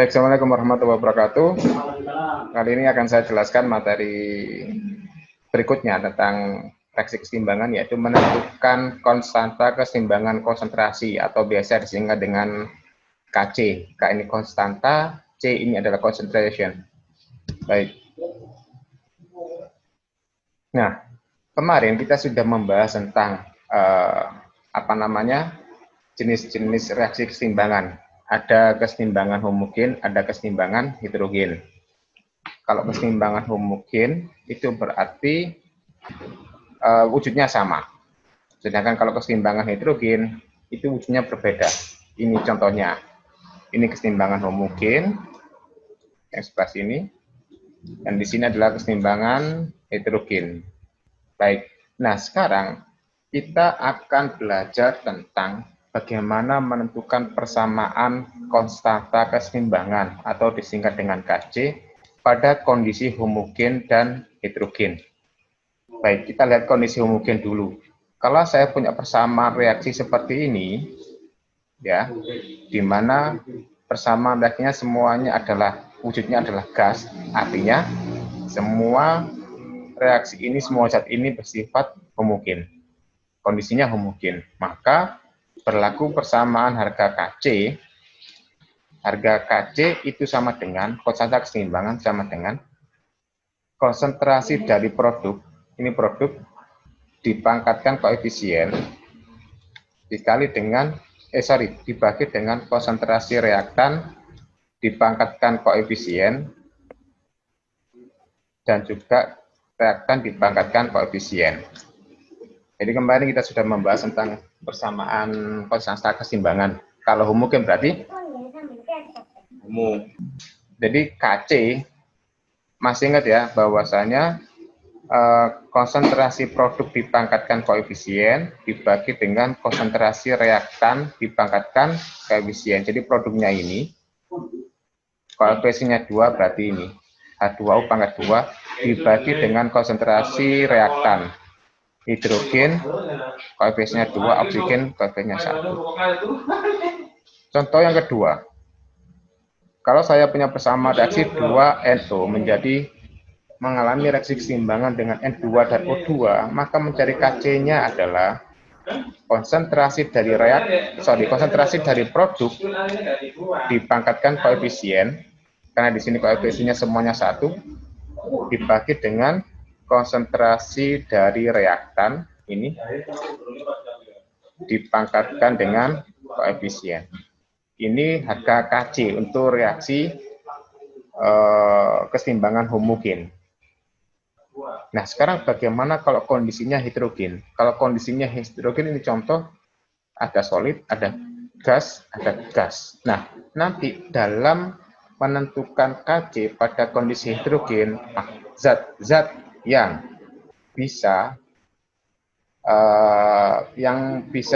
Baik, Assalamualaikum warahmatullahi wabarakatuh. Kali ini akan saya jelaskan materi berikutnya tentang reaksi keseimbangan, yaitu menentukan konstanta keseimbangan konsentrasi atau biasa disingkat dengan KC. K ini konstanta, C ini adalah concentration. Baik. Nah, kemarin kita sudah membahas tentang jenis-jenis reaksi keseimbangan. Ada keseimbangan homogen, ada keseimbangan heterogen. Kalau keseimbangan homogen itu berarti wujudnya sama. Sedangkan kalau keseimbangan heterogen itu wujudnya berbeda. Ini contohnya. Ini keseimbangan homogen yang sebelah sini, dan di sini adalah keseimbangan heterogen. Baik. Nah, sekarang kita akan belajar tentang bagaimana menentukan persamaan konstanta keseimbangan atau disingkat dengan KC pada kondisi homogen dan heterogen. Baik, kita lihat kondisi homogen dulu. Kalau saya punya persamaan reaksi seperti ini, ya, di mana persamaan reaksinya semuanya adalah wujudnya adalah gas, artinya semua reaksi ini, semua zat ini bersifat homogen. Kondisinya homogen, maka berlaku persamaan harga KC. Harga KC itu sama dengan konstanta keseimbangan sama dengan konsentrasi dari produk, ini produk dipangkatkan koefisien dibagi dengan konsentrasi reaktan dipangkatkan koefisien dan juga reaktan dipangkatkan koefisien. Jadi kemarin kita sudah membahas tentang persamaan konstanta keseimbangan. Kalau homogen berarti homo. Jadi KC, masih ingat ya bahwasanya konsentrasi produk dipangkatkan koefisien dibagi dengan konsentrasi reaktan dipangkatkan koefisien. Jadi produknya ini koefisiennya 2 berarti ini H2O pangkat 2 dibagi dengan konsentrasi reaktan hidrogen koefisiennya 2, oksigen koefisiennya 1. Contoh yang kedua, kalau saya punya persamaan reaksi 2NO mengalami reaksi keseimbangan dengan N2 dan O2, maka mencari KC-nya adalah konsentrasi dari produk dipangkatkan koefisien, karena di sini koefisiennya semuanya 1, dibagi dengan konsentrasi dari reaktan ini dipangkatkan dengan koefisien. Ini harga KC untuk reaksi keseimbangan homogen. Nah, sekarang bagaimana kalau kondisinya heterogen? Kalau kondisinya heterogen ini contoh ada solid, ada gas, ada gas. Nah, nanti dalam menentukan KC pada kondisi heterogen, zat-zat yang bisa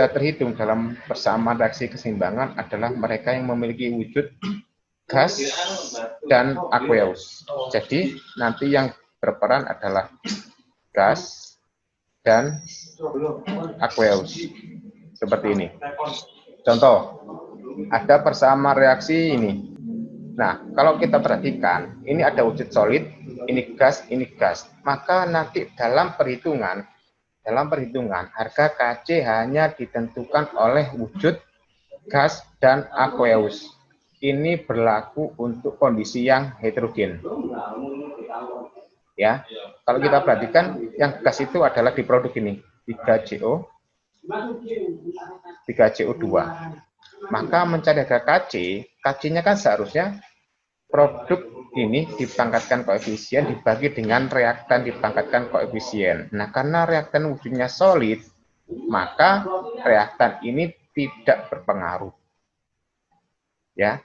terhitung dalam persamaan reaksi keseimbangan adalah mereka yang memiliki wujud gas dan aqueous. Jadi nanti yang berperan adalah gas dan aqueous. Seperti ini. Contoh, ada persamaan reaksi ini. Nah, kalau kita perhatikan, ini ada wujud solid, ini gas, maka nanti dalam perhitungan harga KC hanya ditentukan oleh wujud gas dan aqueous. Ini berlaku untuk kondisi yang heterogen. Ya, kalau kita perhatikan, yang gas itu adalah di produk ini 3CO2. Maka mencari harga KC-nya kan seharusnya produk ini dipangkatkan koefisien dibagi dengan reaktan dipangkatkan koefisien. Nah, karena reaktan wujudnya solid, maka reaktan ini tidak berpengaruh. Ya,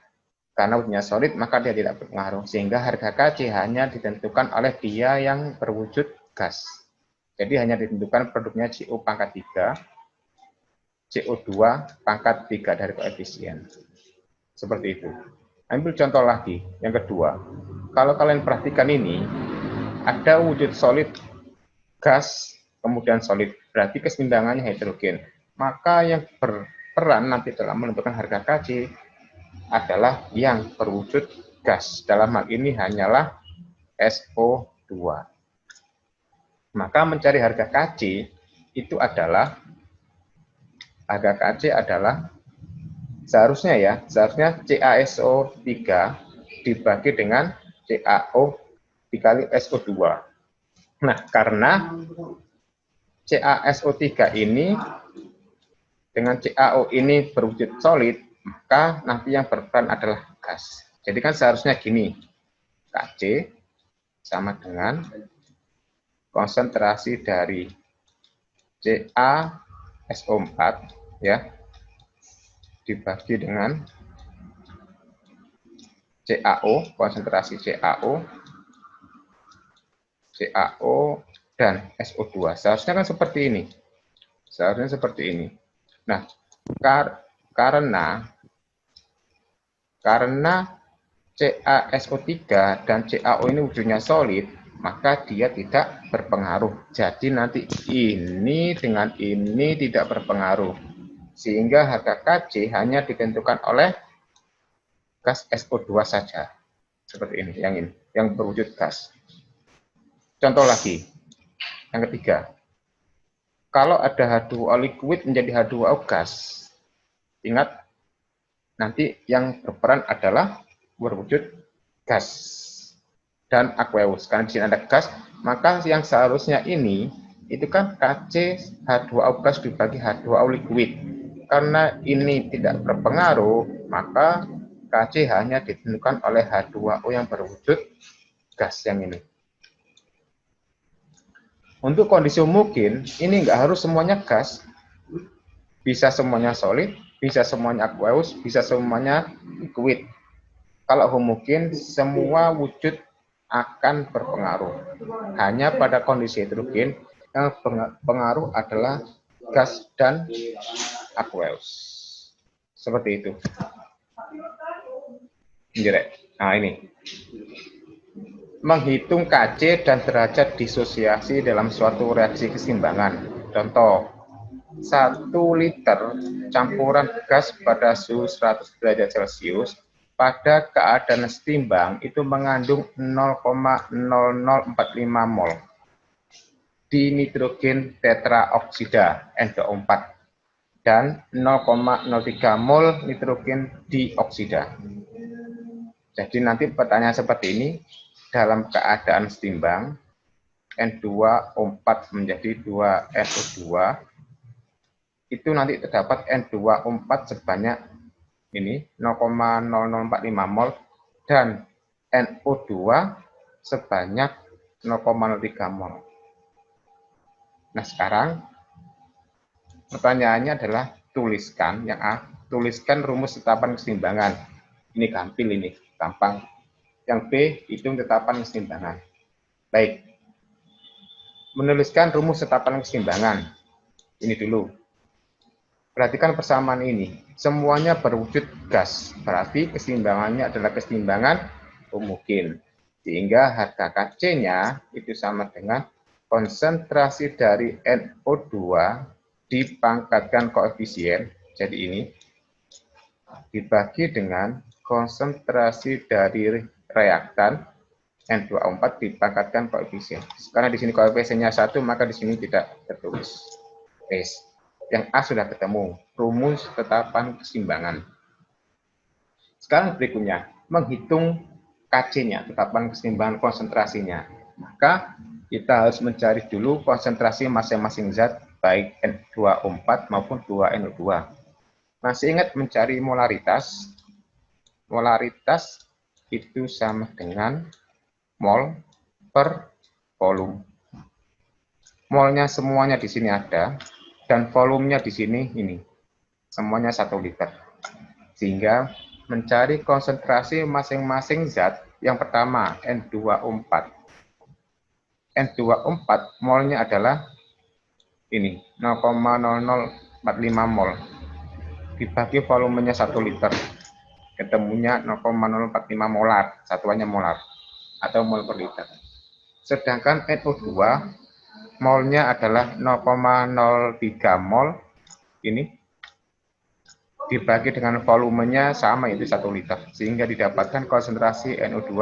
karena wujudnya solid, maka dia tidak berpengaruh. Sehingga harga KC hanya ditentukan oleh dia yang berwujud gas. Jadi hanya ditentukan produknya CO pangkat 3, CO2 pangkat 3 dari koefisien. Seperti itu. Ambil contoh lagi, yang kedua. Kalau kalian perhatikan ini, ada wujud solid, gas, kemudian solid. Berarti keseimbangannya heterogen. Maka yang berperan nanti dalam menentukan harga KC adalah yang berwujud gas. Dalam hal ini hanyalah SO2. Maka mencari harga Kc itu adalah seharusnya CaSO3 dibagi dengan CaO dikali SO2. Nah, karena CaSO3 ini dengan CaO ini berwujud solid, maka nanti yang berperan adalah gas. Jadi kan seharusnya gini, Kc sama dengan konsentrasi dari CaSO4 ya dibagi dengan CaO, konsentrasi CaO dan SO2. Seharusnya kan seperti ini. Seharusnya seperti ini. Nah, karena CaSO3 dan CaO ini wujudnya solid, maka dia tidak berpengaruh. Jadi nanti ini dengan ini tidak berpengaruh. Sehingga harga Kc hanya ditentukan oleh gas SO2 saja. Seperti ini, yang berwujud gas. Contoh lagi, yang ketiga. Kalau ada H2O liquid menjadi H2O gas, ingat nanti yang berperan adalah berwujud gas dan aqueous. Karena di sini ada gas, maka yang seharusnya ini itu kan Kc H2O gas dibagi H2O liquid. Karena ini tidak berpengaruh, maka Kc hanya ditentukan oleh H2O yang berwujud gas yang ini. Untuk kondisi mungkin, ini nggak harus semuanya gas. Bisa semuanya solid, bisa semuanya aqueous, bisa semuanya liquid. Kalau homogen, semua wujud akan berpengaruh. Hanya pada kondisi heterogen, yang pengaruh adalah gas dan aqueous. Seperti itu. Nah, ini. Menghitung Kc dan derajat disosiasi dalam suatu reaksi keseimbangan. Contoh, 1 liter campuran gas pada suhu 100 derajat Celcius pada keadaan setimbang itu mengandung 0,0045 mol di nitrogen tetraoksida N2O4 dan 0,03 mol nitrogen dioksida. Jadi nanti pertanyaan seperti ini, dalam keadaan setimbang N2O4 menjadi 2NO2, itu nanti terdapat N2O4 sebanyak ini 0,0045 mol dan NO2 sebanyak 0,03 mol. Nah, sekarang pertanyaannya adalah tuliskan yang A, tuliskan rumus tetapan keseimbangan. Ini gampil, ini gampang. Yang B, hitung tetapan keseimbangan. Baik. Menuliskan rumus tetapan keseimbangan. Ini dulu. Perhatikan persamaan ini. Semuanya berwujud gas. Berarti keseimbangannya adalah keseimbangan homogen. Sehingga harga Kc-nya itu sama dengan konsentrasi dari NO2 dipangkatkan koefisien. Jadi ini dibagi dengan konsentrasi dari reaktan N2O4 dipangkatkan koefisien. Karena di sini koefisiennya 1, maka di sini tidak tertulis. Yang A sudah ketemu, rumus tetapan keseimbangan. Sekarang berikutnya, menghitung Kc-nya, tetapan keseimbangan konsentrasinya. Maka kita harus mencari dulu konsentrasi masing-masing zat, baik N2O4 maupun 2NO2. Masih ingat mencari molaritas? Molaritas itu sama dengan mol per volume. Molnya semuanya di sini ada, dan volumenya di sini ini. Semuanya 1 liter. Sehingga mencari konsentrasi masing-masing zat, yang pertama N2O4. N2O4 molnya adalah ini, 0,0045 mol. Dibagi volumenya 1 liter. Ketemunya 0,045 molar, satuannya molar atau mol per liter. Sedangkan NO2 molnya adalah 0,03 mol ini dibagi dengan volumenya sama, itu 1 liter, sehingga didapatkan konsentrasi NO2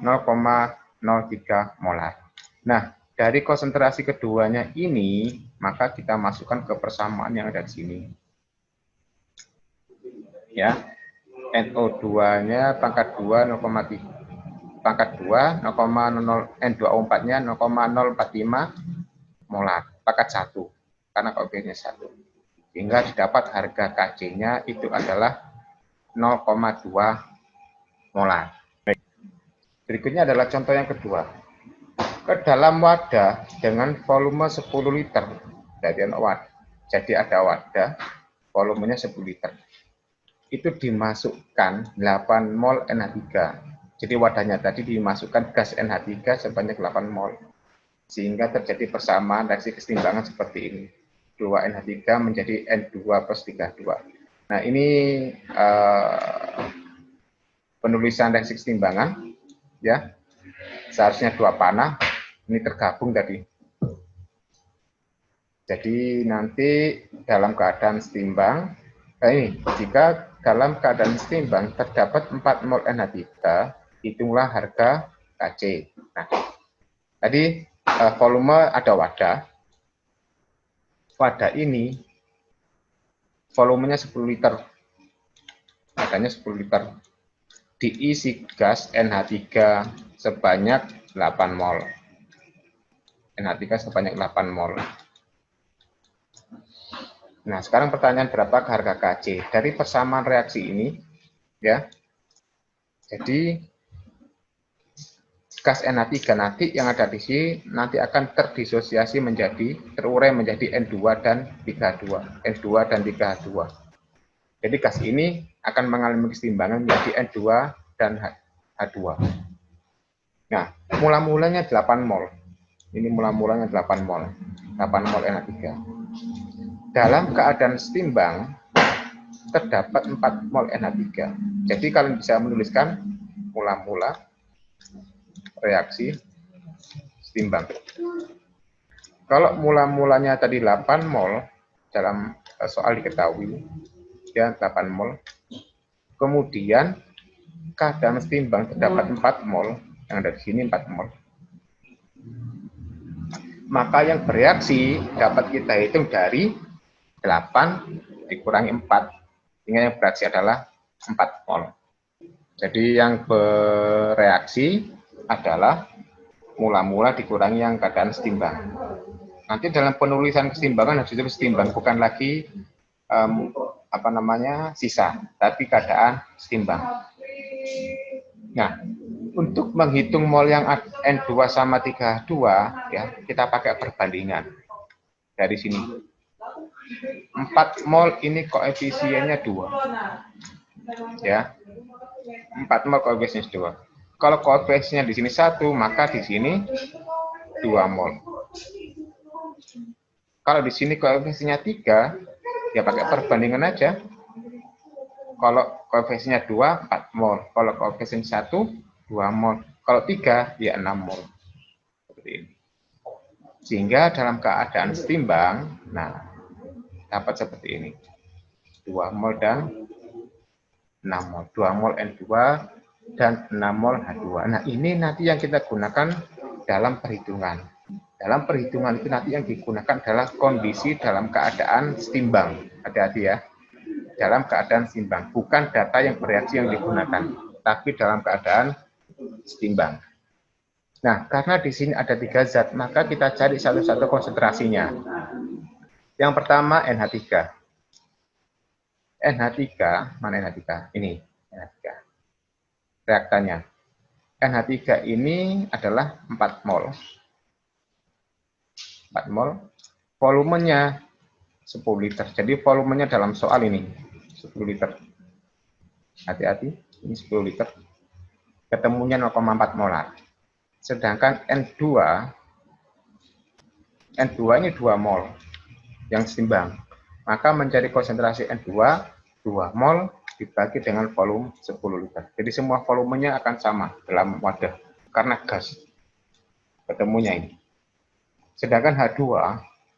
0,03 molar. Nah, dari konsentrasi keduanya ini, maka kita masukkan ke persamaan yang ada di sini. Ya, NO2-nya pangkat 2 0,3, pangkat 2 0,0, N2O4-nya 0,045 molar, pangkat 1, karena koefisiennya 1. Sehingga didapat harga Kc-nya itu adalah 0,2 molar. Berikutnya adalah contoh yang kedua. Ke dalam wadah dengan volume 10 liter. Jadi ada wadah, volumenya 10 liter. Itu dimasukkan 8 mol NH3. Jadi wadahnya tadi dimasukkan gas NH3 sebanyak 8 mol. Sehingga terjadi persamaan reaksi kesetimbangan seperti ini. 2NH3 menjadi N2 plus 32. Nah, ini penulisan reaksi kesetimbangan, ya. Seharusnya 2 panah, ini tergabung tadi. Jadi nanti dalam keadaan setimbang, jika dalam keadaan setimbang terdapat 4 mol NH3, hitunglah harga Kc. Nah, tadi volume ada wadah. Wadah ini volumenya 10 liter. Wadahnya 10 liter. Diisi gas NH3 sebanyak 8 mol. NH3 sebanyak 8 mol. Nah, sekarang pertanyaan, berapa harga Kc? Dari persamaan reaksi ini, ya. Jadi gas NH3 nanti yang ada di sini nanti akan terdisosiasi terurai menjadi N2 dan 3H2. N2 dan 3H2. Jadi gas ini akan mengalami kesetimbangan menjadi N2 dan H2. Nah, mula-mulanya 8 mol. Ini mula-mulanya 8 mol. 8 mol NH3. Dalam keadaan setimbang terdapat 4 mol NH3. Jadi kalian bisa menuliskan mula-mula reaksi setimbang. Kalau mula-mulanya tadi 8 mol, dalam soal diketahui, ya 8 mol. Kemudian keadaan setimbang terdapat 4 mol, yang ada di sini 4 mol. Maka yang bereaksi dapat kita hitung dari 8 dikurangi 4, sehingga yang bereaksi adalah 4 mol. Jadi yang bereaksi adalah mula-mula dikurangi yang keadaan setimbang. Nanti dalam penulisan kesetimbangan harus ditulis setimbang, bukan lagi sisa, tapi keadaan setimbang. Nah, untuk menghitung mol yang N2 sama 3H2, ya, kita pakai perbandingan. Dari sini. 4 mol ini koefisiennya 2. Ya. 4 mol koefisiennya 2. Kalau koefisiennya di sini 1, maka di sini 2 mol. Kalau di sini koefisiennya 3, ya pakai perbandingan aja. Kalau koefisiennya 2, 4 mol. Kalau koefisiennya 1, 2 mol. Kalau 3, ya 6 mol. Seperti ini. Sehingga dalam keadaan setimbang, nah, dapat seperti ini. 2 mol dan 6 mol. 2 mol N2 dan 6 mol H2. Nah, ini nanti yang kita gunakan dalam perhitungan. Dalam perhitungan itu nanti yang digunakan adalah kondisi dalam keadaan setimbang. Hati-hati ya. Dalam keadaan setimbang. Bukan data yang bereaksi yang digunakan, tapi dalam keadaan setimbang. Nah, karena di sini ada 3 zat, maka kita cari satu-satu konsentrasinya. Yang pertama NH3. NH3, mana NH3? Ini NH3. Reaktannya. NH3 ini adalah 4 mol. 4 mol. Volumenya 10 liter. Jadi volumenya dalam soal ini 10 liter. Hati-hati, ini 10 liter. Ketemunya 0,4 molar. Sedangkan N2 ini 2 mol yang setimbang. Maka mencari konsentrasi N2, 2 mol dibagi dengan volume 10 liter. Jadi semua volumenya akan sama dalam wadah, karena gas. Ketemunya ini. Sedangkan H2,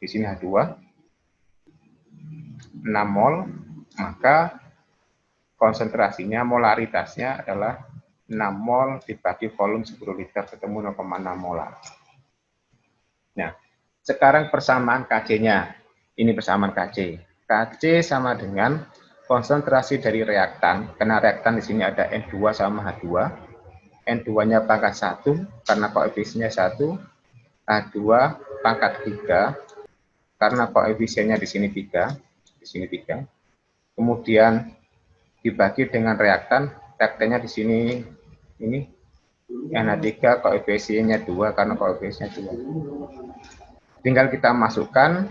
di sini H2, 6 mol maka konsentrasinya, molaritasnya adalah 6 mol dibagi volume 10 liter, ketemu 0,6 molar. Nah, sekarang persamaan Kc-nya. Ini persamaan Kc. Kc sama dengan konsentrasi dari reaktan, karena reaktan di sini ada N2 sama H2. N2-nya pangkat 1, karena koefisiennya 1. H2 pangkat 3, karena koefisiennya di sini 3. Di sini 3. Kemudian dibagi dengan reaktan, reaktannya di sini ini NH3 koefisiennya 2 karena koefisiennya 2. Tinggal kita masukkan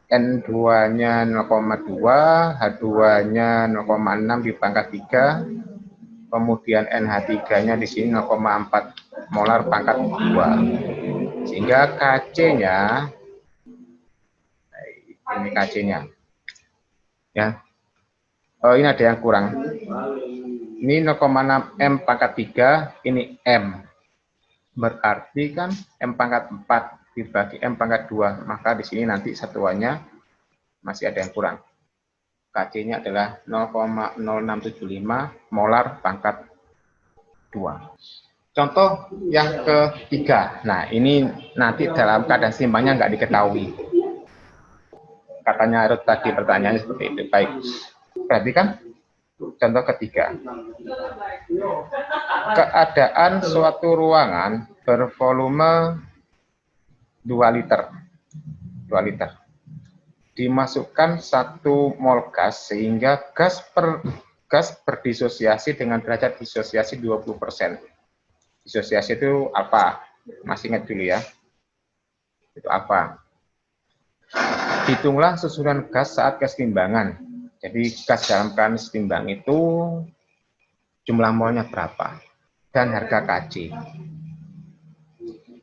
N2-nya 0,2, H2-nya 0,6 di pangkat 3, kemudian NH3-nya di sini 0,4 molar pangkat 2. Sehingga Kc-nya ini Kc-nya. Ya. Oh, ini ada yang kurang. Ini 0,6 M pangkat 3, ini M. Berarti kan M pangkat 4 dibagi M pangkat 2. Maka di sini nanti satuannya masih ada yang kurang. Kc-nya adalah 0,0675 molar pangkat 2. Contoh yang ketiga. Nah, ini nanti dalam keadaan seimbangnya nggak diketahui. Katanya Ruth tadi pertanyaannya seperti itu. Baik. Perhatikan contoh ketiga. Keadaan suatu ruangan bervolume 2 liter. 2 liter. Dimasukkan 1 mol gas sehingga gas berdisosiasi dengan derajat disosiasi 20%. Disosiasi itu apa? Masih ingat dulu ya. Itu apa? Hitunglah susunan gas saat kesetimbangan. Jadi gas dalam keadaan setimbang itu jumlah molnya berapa dan harga Kc.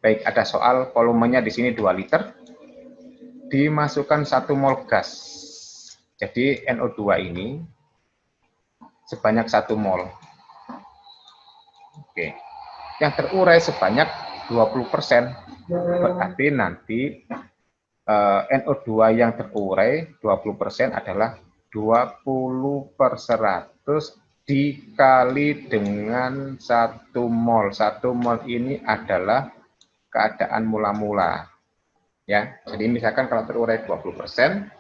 Baik, ada soal volumenya di sini 2 liter. Dimasukkan 1 mol gas. Jadi NO2 ini sebanyak 1 mol. Oke. Yang terurai sebanyak 20%. Berarti nanti NO2 yang terurai 20% adalah 20/100 dikali dengan 1 mol. 1 mol ini adalah keadaan mula-mula. Ya, jadi misalkan kalau terurai 20%,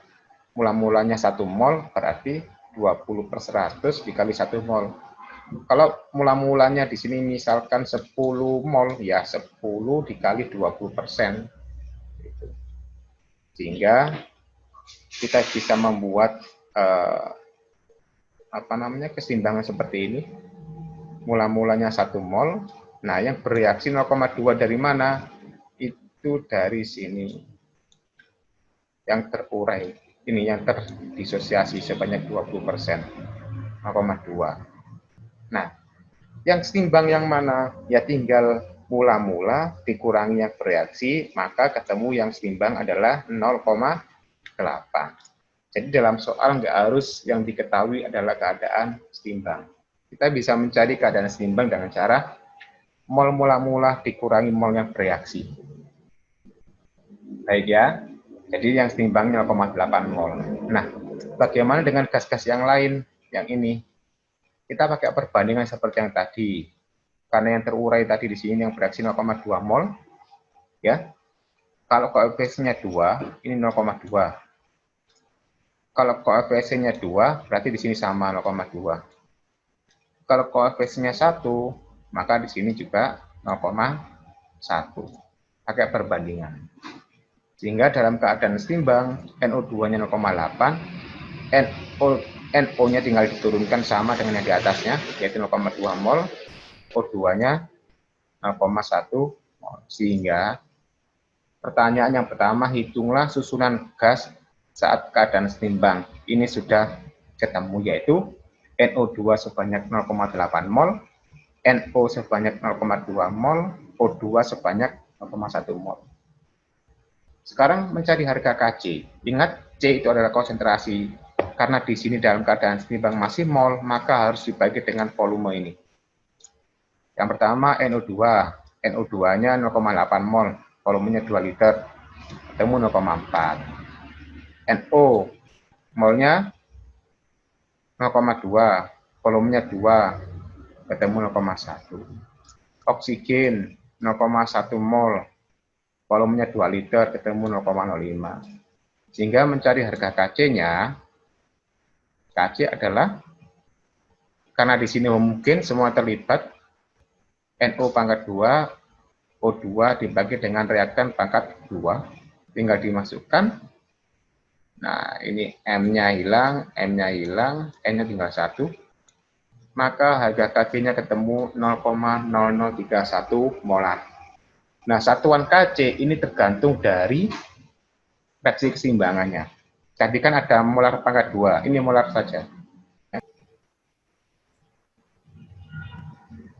mula-mulanya 1 mol berarti 20/100 dikali 1 mol. Kalau mula-mulanya di sini misalkan 10 mol, ya 10 dikali 20%. Sehingga kita bisa membuat keseimbangan seperti ini. Mula-mulanya 1 mol. Nah, yang bereaksi 0,2 dari mana? Itu dari sini. Yang terurai. Ini yang terdisosiasi sebanyak 20%. 0,2. Nah, yang seimbang yang mana? Ya tinggal mula-mula dikurangi yang bereaksi, maka ketemu yang seimbang adalah 0,8. Jadi dalam soal nggak harus yang diketahui adalah keadaan seimbang. Kita bisa mencari keadaan seimbang dengan cara mol mula-mula dikurangi mol yang bereaksi. Baik ya, jadi yang seimbang 0,8 mol. Nah, bagaimana dengan gas-gas yang lain? Yang ini, kita pakai perbandingan seperti yang tadi. Karena yang terurai tadi di sini yang bereaksi 0,2 mol, ya. Kalau koefisiennya 2, ini 0,2. Kalau koefisiennya 2, berarti di sini sama 0,2. Kalau koefisiennya 1, maka di sini juga 0,1. Pakai perbandingan. Sehingga dalam keadaan seimbang, NO2-nya 0,8, NO-nya tinggal diturunkan sama dengan yang di atasnya, yaitu 0,2 mol, O2-nya 0,1 mol. Sehingga pertanyaan yang pertama, hitunglah susunan gas saat keadaan seimbang. Ini sudah ketemu, yaitu NO2 sebanyak 0,8 mol, NO sebanyak 0,2 mol, O2 sebanyak 0,1 mol. Sekarang mencari harga Kc. Ingat, C itu adalah konsentrasi. Karena di sini dalam keadaan seimbang masih mol, maka harus dibagi dengan volume ini. Yang pertama NO2. NO2-nya 0,8 mol, volumenya 2 liter. Ketemu 0,4. NO molnya 0,2, volumenya 2, ketemu 0,1. Oksigen 0,1 mol, volumenya 2 liter, ketemu 0,05. Sehingga mencari harga KC-nya, KC adalah, karena di sini mungkin semua terlibat, NO pangkat 2, O2 dibagi dengan reaktan pangkat 2, tinggal dimasukkan. Nah, ini M-nya hilang, M-nya hilang, N-nya tinggal 1. Maka harga KC-nya ketemu 0,0031 molar. Nah, satuan KC ini tergantung dari reaksi keseimbangannya. Tadi kan ada molar pangkat 2, ini molar saja.